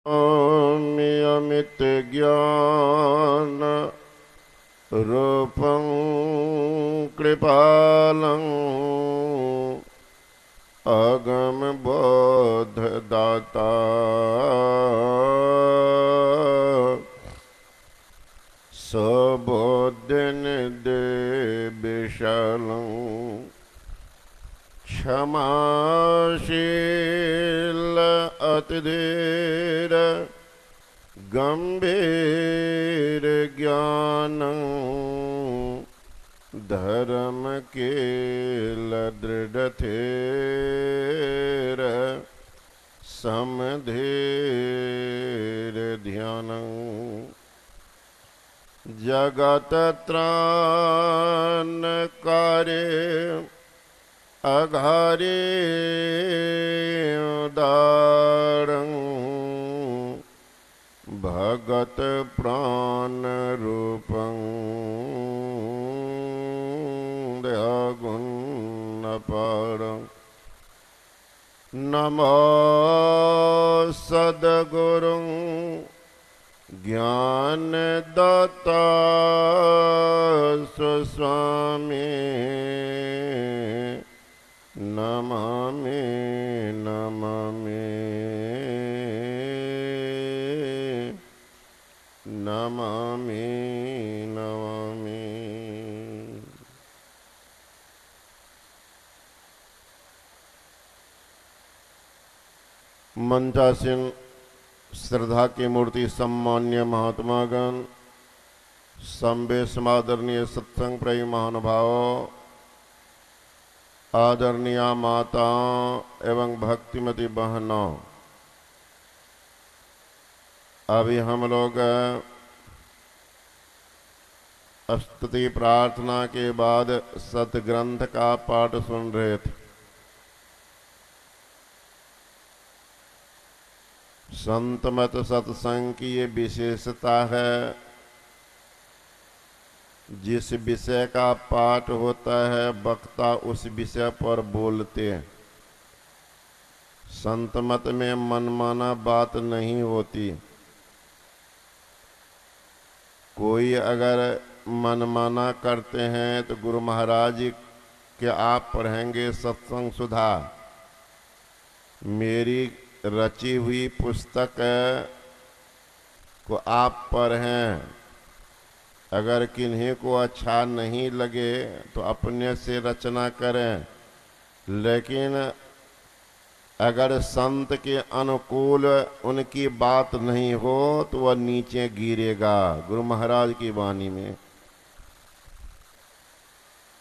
नियमित ज्ञान रूपं कृपालं अगम बोध दाता सबोधन दे विशालं क्षमाशील अतिधीर गंभीर ज्ञान धर्म के दृढ़ थेर समधीर ध्यान जगत त्राण कार्य अघारे उदारं भगत प्राण रूपं दयागुण अपारं नमो सद्गुरुं ज्ञानदाता स्वस्वामी नमामि नमामि नमामि नमामि। मंचासीन श्रद्धा की मूर्ति सम्मान्य महात्मागण, संबे समादरणीय सत्संग प्रेमी महानुभावों, आदरणीय माताओं एवं भक्तिमती बहनों, अभी हम लोग स्तुति प्रार्थना के बाद सतग्रंथ का पाठ सुन रहे थे। संत मत सत्संग की ये विशेषता है, जिस विषय का पाठ होता है वक्ता उस विषय पर बोलते हैं। संत मत में मनमाना बात नहीं होती। कोई अगर मनमाना करते हैं तो गुरु महाराज के आप पढ़ेंगे सत्संग सुधा, मेरी रची हुई पुस्तक को आप पढ़ें, अगर किन्हीं को अच्छा नहीं लगे तो अपने से रचना करें, लेकिन अगर संत के अनुकूल उनकी बात नहीं हो तो वह नीचे गिरेगा, गुरु महाराज की वाणी में।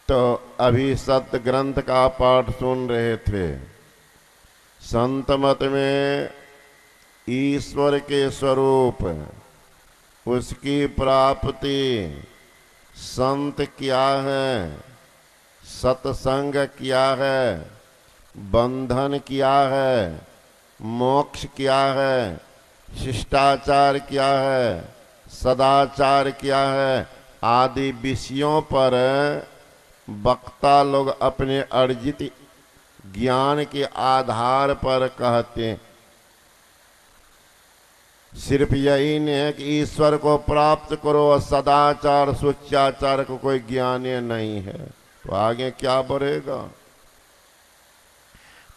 तो अभी सत्य ग्रंथ का पाठ सुन रहे थे। संत मत में ईश्वर के स्वरूप, उसकी प्राप्ति, संत क्या है, सत्संग क्या है, बंधन क्या है, मोक्ष क्या है, शिष्टाचार क्या है, सदाचार क्या है, आदि विषयों पर वक्ता लोग अपने अर्जित ज्ञान के आधार पर कहते हैं। सिर्फ यही नहीं है कि ईश्वर को प्राप्त करो और सदाचार सुचाचार को कोई ज्ञान नहीं है, तो आगे क्या बढ़ेगा।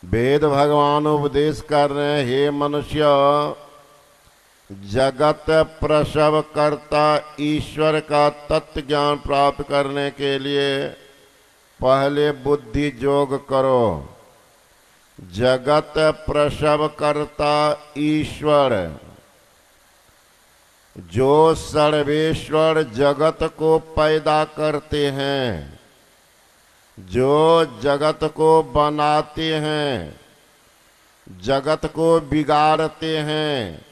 वेद भगवान उपदेश कर रहे हैं, हे मनुष्य, जगत प्रसव करता ईश्वर का तत्व ज्ञान प्राप्त करने के लिए पहले बुद्धि योग करो। जगत प्रसव करता ईश्वर, जो सर्वेश्वर जगत को पैदा करते हैं, जो जगत को बनाते हैं, जगत को बिगाड़ते हैं,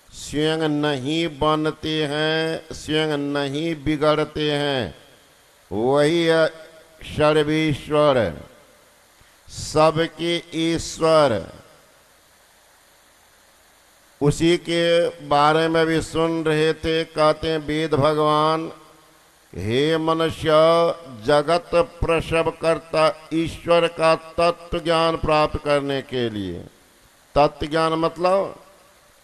स्वयं नहीं बनते हैं, स्वयं नहीं बिगड़ते हैं, वही सर्वेश्वर, सबके ईश्वर। उसी के बारे में भी सुन रहे थे। कहते हैं वेद भगवान, हे मनुष्य, जगत प्रसव करता ईश्वर का तत्व ज्ञान प्राप्त करने के लिए, तत्व ज्ञान मतलब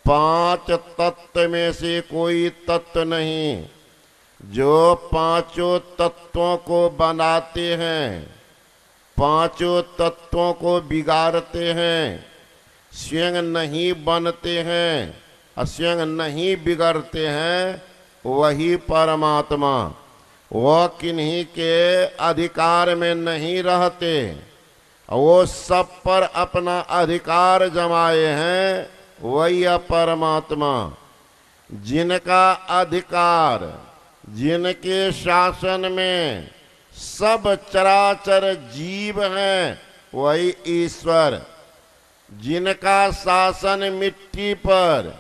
पांच तत्व में से कोई तत्व नहीं जो पांचों तत्वों को बनाते हैं, पांचों तत्वों को बिगाड़ते हैं, स्वयं नहीं बनते हैं और स्वयं नहीं बिगड़ते हैं, वही परमात्मा। वह किन्हीं के अधिकार में नहीं रहते, वो सब पर अपना अधिकार जमाए हैं, वही परमात्मा। जिनका अधिकार, जिनके शासन में सब चराचर जीव हैं, वही ईश्वर। जिनका शासन मिट्टी पर,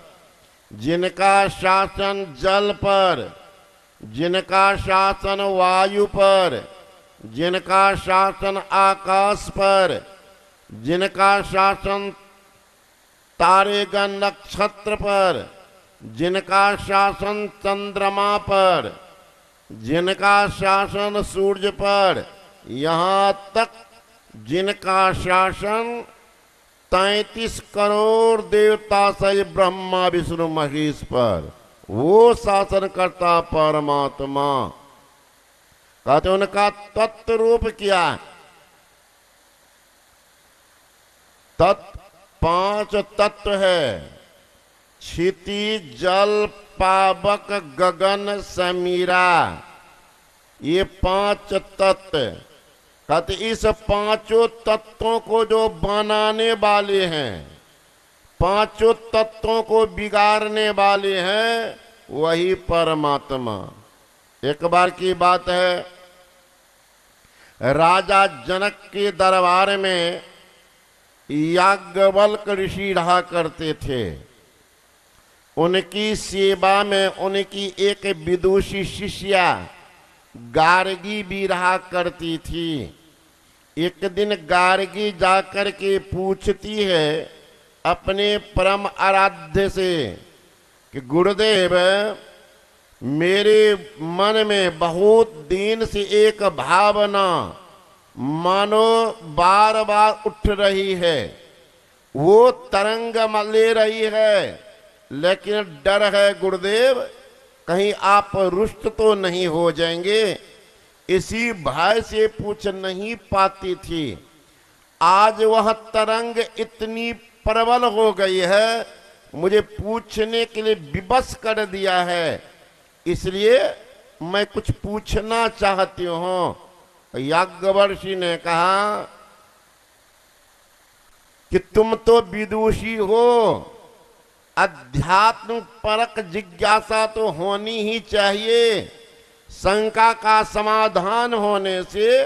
जिनका शासन जल पर, जिनका शासन वायु पर, जिनका शासन आकाश पर, जिनका शासन तारेगण नक्षत्र पर, जिनका शासन चंद्रमा पर, जिनका शासन सूर्य पर, यहाँ तक जिनका शासन 33 करोड़ देवता से ब्रह्मा विष्णु महेश पर, वो शासन करता परमात्मा। कहते उनका तत्व रूप क्या? तत्व 5 तत्व है, क्षिति जल पावक गगन समीरा, ये 5 तत्व। कहते इस 5 तत्वों को जो बनाने वाले हैं, 5 तत्वों को बिगाड़ने वाले हैं, वही परमात्मा। एक बार की बात है, राजा जनक के दरबार में याज्ञवल्क ऋषि रहा करते थे। उनकी सेवा में उनकी एक विदुषी शिष्या गार्गी भी रहा करती थी। एक दिन गार्गी जाकर के पूछती है अपने परम आराध्य से कि गुरुदेव, मेरे मन में बहुत दिन से एक भावना मानो बार बार उठ रही है, वो तरंग ले रही है, लेकिन डर है गुरुदेव कहीं आप रुष्ट तो नहीं हो जाएंगे, इसी भय से पूछ नहीं पाती थी। आज वह तरंग इतनी प्रबल हो गई है, मुझे पूछने के लिए विवश कर दिया है, इसलिए मैं कुछ पूछना चाहती हूं। याज्ञवल्क्य ने कहा कि तुम तो विदुषी हो, अध्यात्म परक जिज्ञासा तो होनी ही चाहिए। शंका का समाधान होने से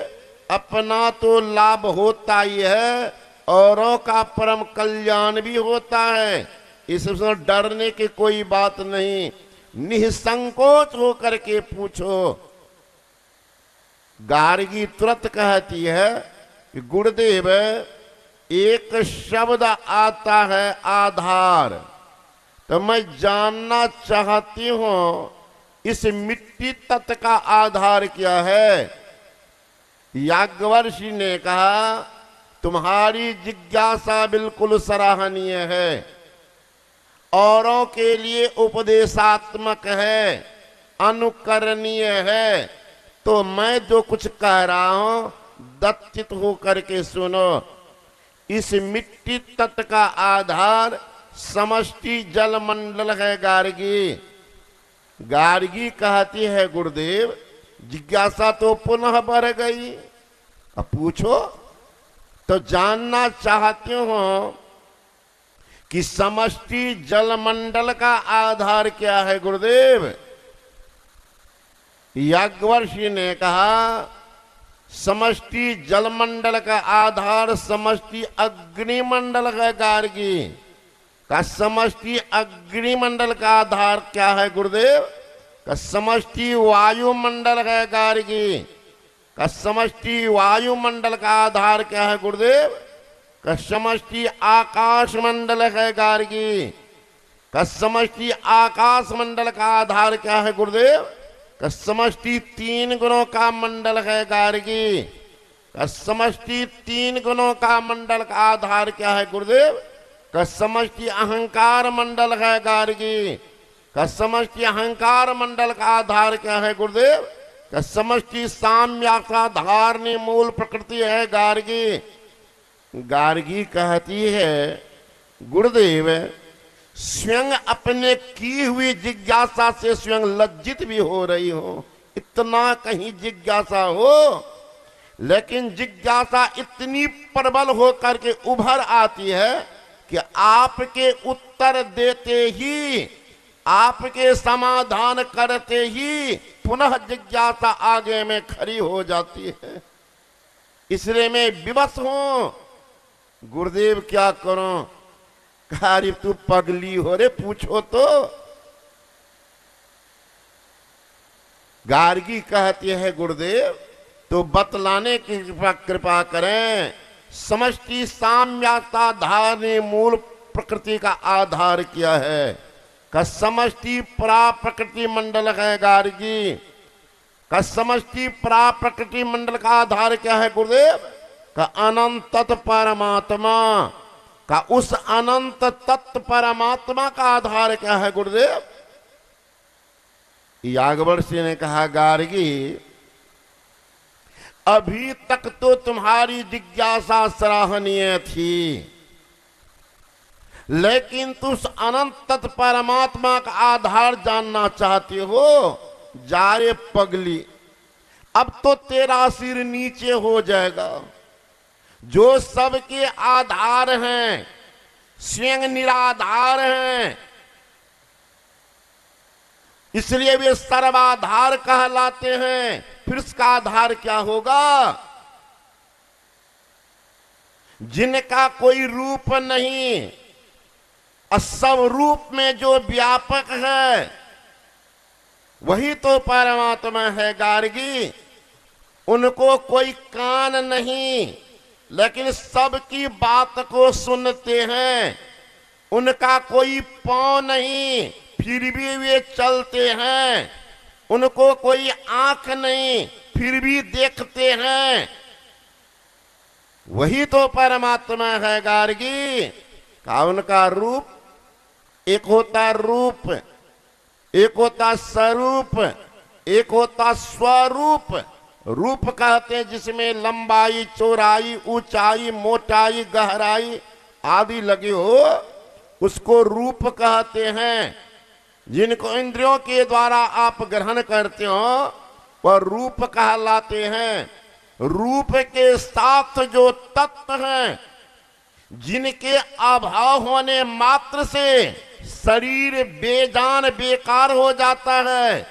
अपना तो लाभ होता ही है, औरों का परम कल्याण भी होता है, इसमें डरने की कोई बात नहीं, निसंकोच होकर के पूछो। गार्गी तुरंत कहती है कि गुरुदेव, एक शब्द आता है आधार, तो मैं जानना चाहती हूं इस मिट्टी तत्व का आधार क्या है। याज्ञवल्क्य ने कहा तुम्हारी जिज्ञासा बिल्कुल सराहनीय है, औरों के लिए उपदेशात्मक है, अनुकरणीय है, तो मैं जो कुछ कह रहा हूं दत्तित होकर के सुनो। इस मिट्टी तत्व का आधार समष्टि जल मंडल है गार्गी। गार्गी कहती है गुरुदेव, जिज्ञासा तो पुनः बढ़ गई, अब पूछो। तो जानना चाहती हूं कि समष्टि जल मंडल का आधार क्या है गुरुदेव। याज्ञवल्क्य ने कहा समष्टि जल मंडल का आधार समष्टि अग्निमंडल है गार्गी। का समष्टि अग्निमंडल का आधार क्या है गुरुदेव। का समष्टि वायुमंडल है गार्गी। का समष्टि वायुमंडल का आधार क्या है गुरुदेव। का समष्टि आकाश मंडल है गार्गी। का समष्टि आकाश मंडल का आधार क्या है गुरुदेव। का समष्टि 3 गुणों का मंडल है गार्गी। का समष्टि 3 गुणों का मंडल का आधार क्या है गुरुदेव। का समष्टि अहंकार मंडल है गार्गी, का समष्टि अहंकार मंडल का आधार क्या है गुरुदेव, का समष्टि साम्याधारणी मूल प्रकृति है गार्गी। गार्गी कहती है गुरुदेव स्वयं अपने की हुई जिज्ञासा से स्वयं लज्जित भी हो रही हो, इतना कहीं जिज्ञासा हो, लेकिन जिज्ञासा इतनी प्रबल होकर के उभर आती है कि आपके उत्तर देते ही, आपके समाधान करते ही पुनः जिज्ञासा आगे में खड़ी हो जाती है। इसलिए मैं विवश हूं, गुरुदेव क्या करूं। कहा अरे तू पगली हो रे, पूछो तो। गार्गी कहती है गुरुदेव तो बतलाने की कृपा करें। समष्टि साम्याधारणी मूल प्रकृति का आधार क्या है, का समष्टि परा प्रकृति मंडल है गार्गी, का समष्टि परा प्रकृति मंडल का आधार क्या है गुरुदेव, का अनंत परमात्मा, का उस अनंत तत्व परमात्मा का आधार क्या है गुरुदेव। याज्ञवल्क्य ने कहा गार्गी अभी तक तो तुम्हारी जिज्ञासा सराहनीय थी, लेकिन तुम उस अनंत तत्व परमात्मा का आधार जानना चाहते हो। जा रे पगली, अब तो तेरा सिर नीचे हो जाएगा। जो सबके आधार हैं स्वयं निराधार हैं, इसलिए वे सर्वाधार कहलाते हैं। फिर उसका आधार क्या होगा, जिनका कोई रूप नहीं, सब रूप में जो व्यापक है वही तो परमात्मा है गार्गी। उनको कोई कान नहीं, लेकिन सबकी बात को सुनते हैं। उनका कोई पांव नहीं, फिर भी वे चलते हैं। उनको कोई आंख नहीं, फिर भी देखते हैं। वही तो परमात्मा है गार्गी। का उनका रूप, एक होता रूप, एक होता स्वरूप, एक होता स्वरूप। रूप कहते हैं जिसमें लंबाई, चौड़ाई, ऊंचाई, मोटाई, गहराई आदि लगे हो, उसको रूप कहते हैं। जिनको इंद्रियों के द्वारा आप ग्रहण करते हो वह रूप कहलाते हैं। रूप के साथ जो तत्व हैं, जिनके अभाव होने मात्र से शरीर बेजान बेकार हो जाता है,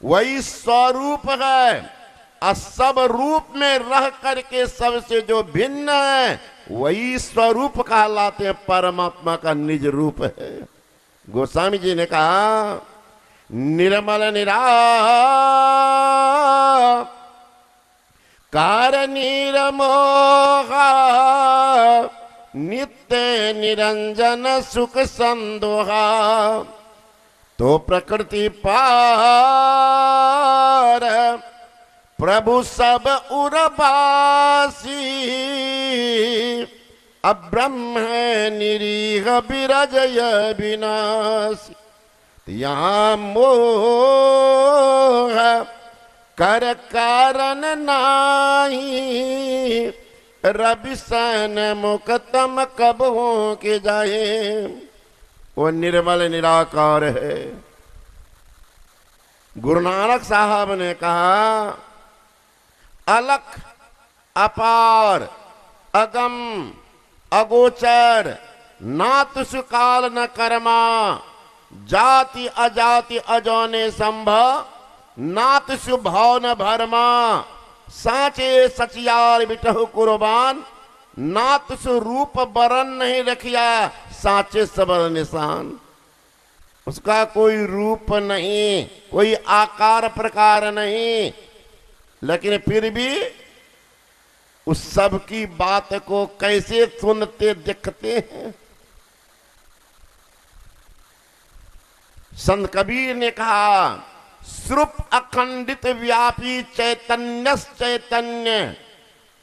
वही स्वरूप है। और सब रूप में रह करके सबसे जो भिन्न है वही स्वरूप कहलाते हैं, परमात्मा का निज रूप है। गोस्वामी जी ने कहा निर्मल निराकार निरमोहा नित्य निरंजन सुख संदोहा, तो प्रकृति पार प्रभु सब उर्वासी, अब्रह्म निरीह विरजय विनाशी। यहाँ मोह कर कारण नाही, रवि सन मुकतम कब हो के जाए। वो निर्मल निराकार है। गुरु नानक साहब ने कहा अलख अपार अगम अगोचर, ना तुसु काल न कर्मा, जाति अजाति अजौने संभव, ना तुसु भाव न भरमा, साचे सचियार बिटहु कुर्बान, ना तुसु रूप बरन नहीं रखिया, साचे सबल निशान। उसका कोई रूप नहीं, कोई आकार प्रकार नहीं, लेकिन फिर भी उस सब की बात को कैसे सुनते दिखते हैं। संत कबीर ने कहा श्रुप अखंडित व्यापी चैतन्य चैतन्य,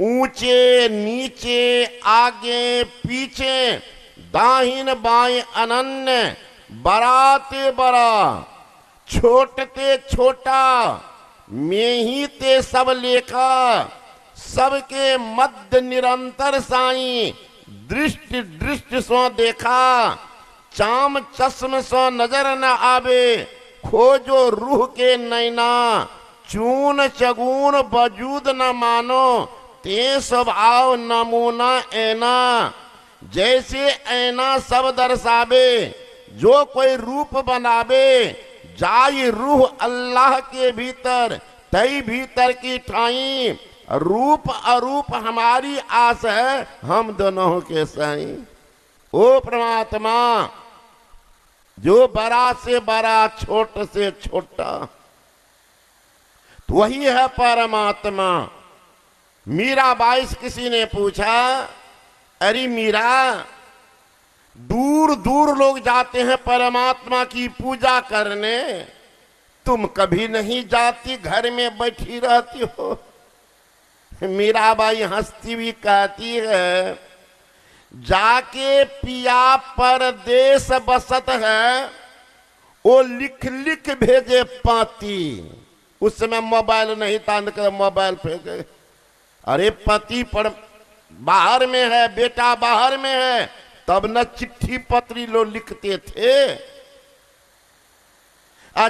ऊंचे नीचे आगे पीछे दाहिन बाएं अनन्य, बराते बड़ा, छोटते छोटा, में ही ते सब लेखा, सबके मध्य निरंतर साई, दृष्टि दृष्टि सो देखा, चाम चश्म सो नजर न आवे, खोजो रूह के नैना, चून चगून वजूद न मानो, ते स्वभाव नमूना ऐना, जैसे ऐना सब दर्शावे, जो कोई रूप बनावे, जाई रूह अल्लाह के भीतर, तई भीतर की ठाई, रूप अरूप हमारी आस है, हम दोनों के साई। ओ परमात्मा, जो बड़ा से बड़ा, छोट से छोटा, तो वही है परमात्मा। मीराबाई से किसी ने पूछा, अरे मीरा, दूर दूर लोग जाते हैं परमात्मा की पूजा करने, तुम कभी नहीं जाती, घर में बैठी रहती हो। मीराबाई हंसती हुई कहती है, जाके पिया परदेश बसत है, वो लिख लिख भेजे पाती। उस समय मोबाइल नहीं था, मोबाइल फेंके, अरे पति पर बाहर में है, बेटा बाहर में है, तब न चिट्ठी पत्री लोग लिखते थे।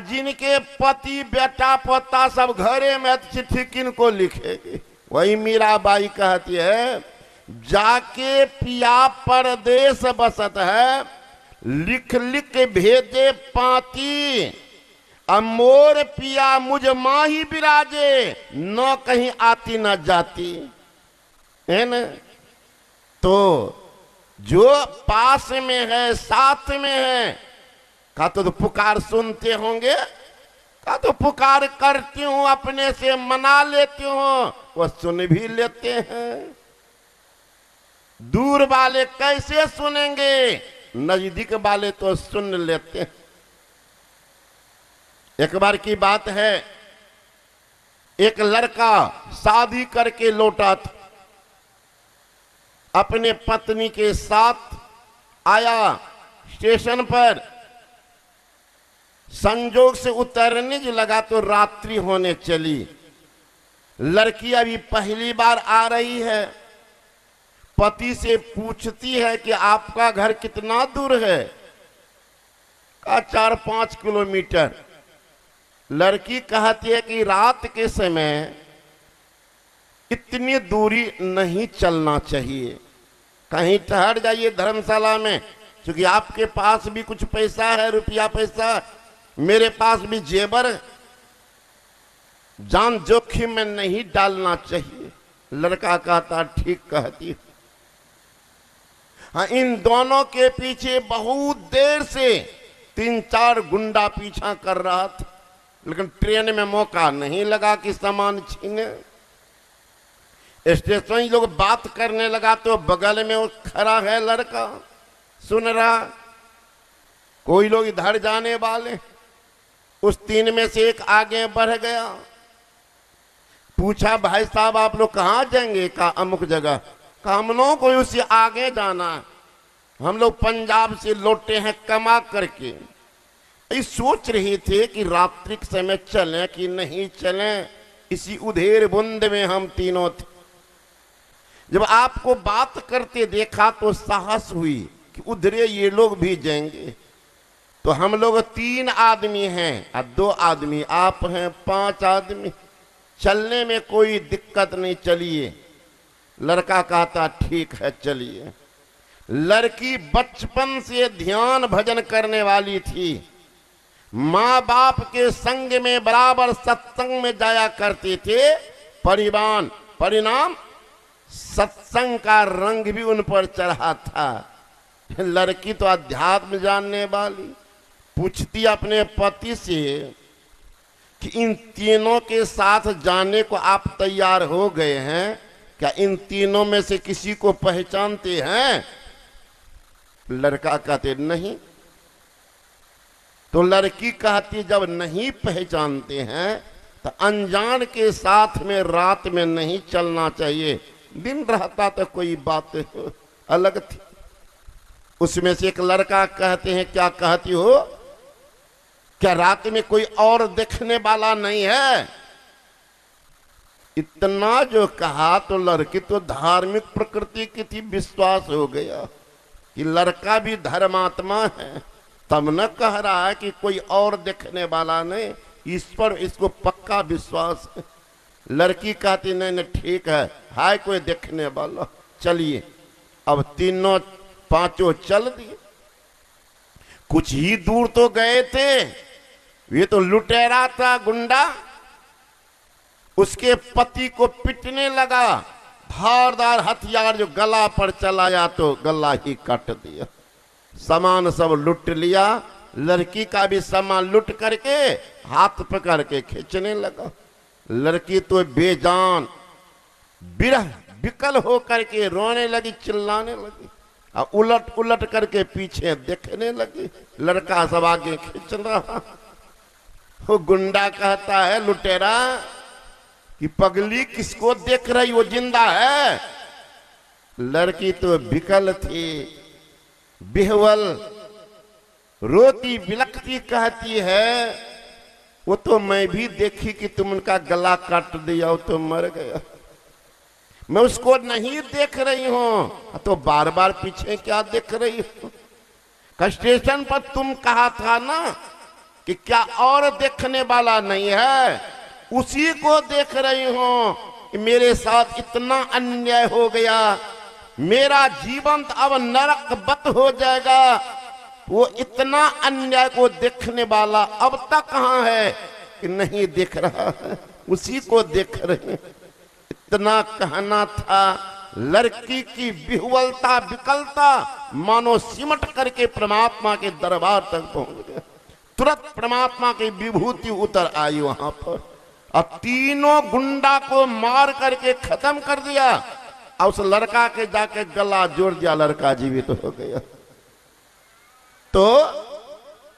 जिनके पति बेटा पोता सब घरे में, चिट्ठी किनको लिखेगी। वही मीराबाई कहती है, जाके पिया परदेश बसत है, लिख लिख भेजे पाती, मोर पिया मुझ माही बिराजे, न कहीं आती न जाती, है न। तो जो पास में है, साथ में है, का तो पुकार सुनते होंगे, का तो पुकार करती हूं, अपने से मना लेती हूं, वो सुन भी लेते हैं। दूर वाले कैसे सुनेंगे, नजदीक वाले तो सुन लेते हैं। एक बार की बात है, एक लड़का शादी करके लौटा था, अपने पत्नी के साथ आया स्टेशन पर, संजोग से उतरने जो लगा तो रात्रि होने चली। लड़की अभी पहली बार आ रही है, पति से पूछती है कि आपका घर कितना दूर है, का 4-5 किलोमीटर। लड़की कहती है कि रात के समय इतनी दूरी नहीं चलना चाहिए, कहीं ठहर जाइए धर्मशाला में, क्योंकि आपके पास भी कुछ पैसा है, रुपया पैसा, मेरे पास भी जेवर, जान जोखिम में नहीं डालना चाहिए। लड़का कहता ठीक कहती। हाँ, इन दोनों के पीछे बहुत देर से 3-4 गुंडा पीछा कर रहा था, लेकिन ट्रेन में मौका नहीं लगा कि सामान छीने। स्टेशन लोग बात करने लगा तो बगल में वो खड़ा है लड़का, सुन रहा। कोई लोग इधर जाने वाले, उस 3 में से एक आगे बढ़ गया, पूछा भाई साहब आप लोग कहाँ जाएंगे, का अमुक जगह, का हम लोगों को उससे आगे जाना, हम लोग पंजाब से लौटे हैं कमा करके। सोच रहे थे कि रात्रि के समय चलें कि नहीं चलें, इसी उधेर बुंद में हम तीनों थे। जब आपको बात करते देखा तो साहस हुई कि उधरे ये लोग भी जाएंगे। तो हम लोग 3 आदमी हैं और 2 आदमी आप हैं, 5 आदमी, चलने में कोई दिक्कत नहीं, चलिए। लड़का कहता ठीक है चलिए। लड़की बचपन से ध्यान भजन करने वाली थी, माँ बाप के संग में बराबर सत्संग में जाया करते थे। परिणाम सत्संग का रंग भी उन पर चढ़ा था। लड़की तो अध्यात्म जानने वाली, पूछती अपने पति से कि इन तीनों के साथ जाने को आप तैयार हो गए हैं क्या, इन तीनों में से किसी को पहचानते हैं? लड़का कहते नहीं। तो लड़की कहती जब नहीं पहचानते हैं तो अनजान के साथ में रात में नहीं चलना चाहिए, दिन रहता तो कोई बात अलग थी। उसमें से एक लड़का कहते हैं, क्या कहती हो, क्या रात में कोई और देखने वाला नहीं है? इतना जो कहा तो लड़की तो धार्मिक प्रकृति की थी, विश्वास हो गया कि लड़का भी धर्मात्मा है, तब न कह रहा है कि कोई और देखने वाला नहीं, इस पर इसको पक्का विश्वास है। लड़की कहती नहीं नहीं ठीक है कोई देखने वाला, चलिए। अब तीनों पांचों चल दिए। कुछ ही दूर तो गए थे, ये तो लुटेरा था, गुंडा, उसके पति को पीटने लगा, धारदार हथियार जो गला पर चलाया तो गला ही काट दिया। सामान सब लूट लिया, लड़की का भी सामान लूट करके हाथ पकड़ के खींचने लगा। लड़की तो बेजान विरह विकल हो करके रोने लगी, चिल्लाने लगी, और उलट उलट करके पीछे देखने लगी। लड़का सब आगे खींच रहा। वो गुंडा कहता है, लुटेरा कि पगली किसको देख रही, वो जिंदा है? लड़की तो विकल थी, बिहवल, रोती बिलखती कहती है, वो तो मैं भी देखी कि तुम उनका गला काट दिया, वो तो मर गया, मैं उसको नहीं देख रही हूं, तो बार बार पीछे क्या देख रही हो? स्टेशन पर तुम कहा था ना कि क्या और देखने वाला नहीं है, उसी को देख रही हूं कि मेरे साथ इतना अन्याय हो गया, मेरा जीवन अब नरक बत हो जाएगा। वो इतना अन्याय को देखने वाला अब तक कहां है कि नहीं देख रहा है, उसी को देख रहे हैं। इतना कहना था। लड़की की विह्वलता विकलता मानो सिमट करके परमात्मा के दरबार तक पहुंच गया। तुरंत परमात्मा की विभूति उतर आई वहां पर, और तीनों गुंडा को मार करके खत्म कर दिया, और उस लड़का के जाके गला जोड़ दिया, लड़का जीवित हो गया। तो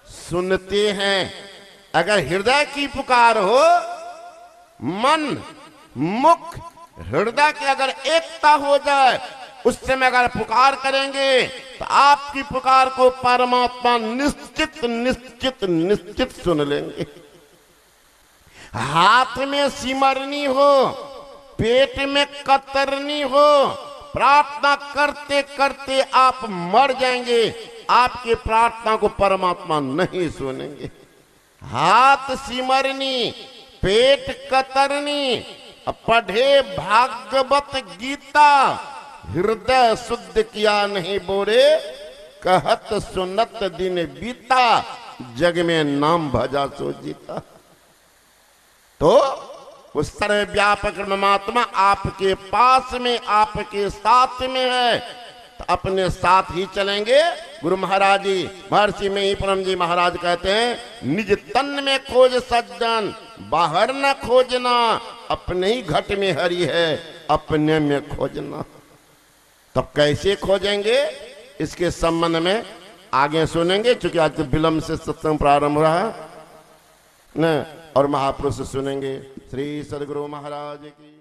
सुनते हैं, अगर हृदय की पुकार हो, मन मुख हृदय की अगर एकता हो जाए, उस समय अगर पुकार करेंगे तो आपकी पुकार को परमात्मा निश्चित निश्चित निश्चित सुन लेंगे। हाथ में सिमरनी हो, पेट में कतरनी हो, प्रार्थना करते करते आप मर जाएंगे, आपके प्रार्थना को परमात्मा नहीं सुनेंगे। हाथ सिमरनी, पेट कतरनी, पढ़े भागवत गीता, हृदय शुद्ध किया नहीं बोरे, कहत सुनत दिन बीता, जग में नाम भजा सो जीता। तो उस सर्वव्यापक परमात्मा आपके पास में, आपके साथ में है, तो अपने साथ ही चलेंगे। गुरु महाराज जी, महर्षि में ही परम जी महाराज कहते हैं, निज तन में खोज सज्जन, बाहर न खोजना, अपने ही घट में हरि है, अपने में खोजना। तो कैसे खोजेंगे, इसके संबंध में आगे सुनेंगे, चूंकि आज विलंब से सत्संग प्रारंभ रहा न, और महापुरुष सुनेंगे। श्री सदगुरु महाराज की।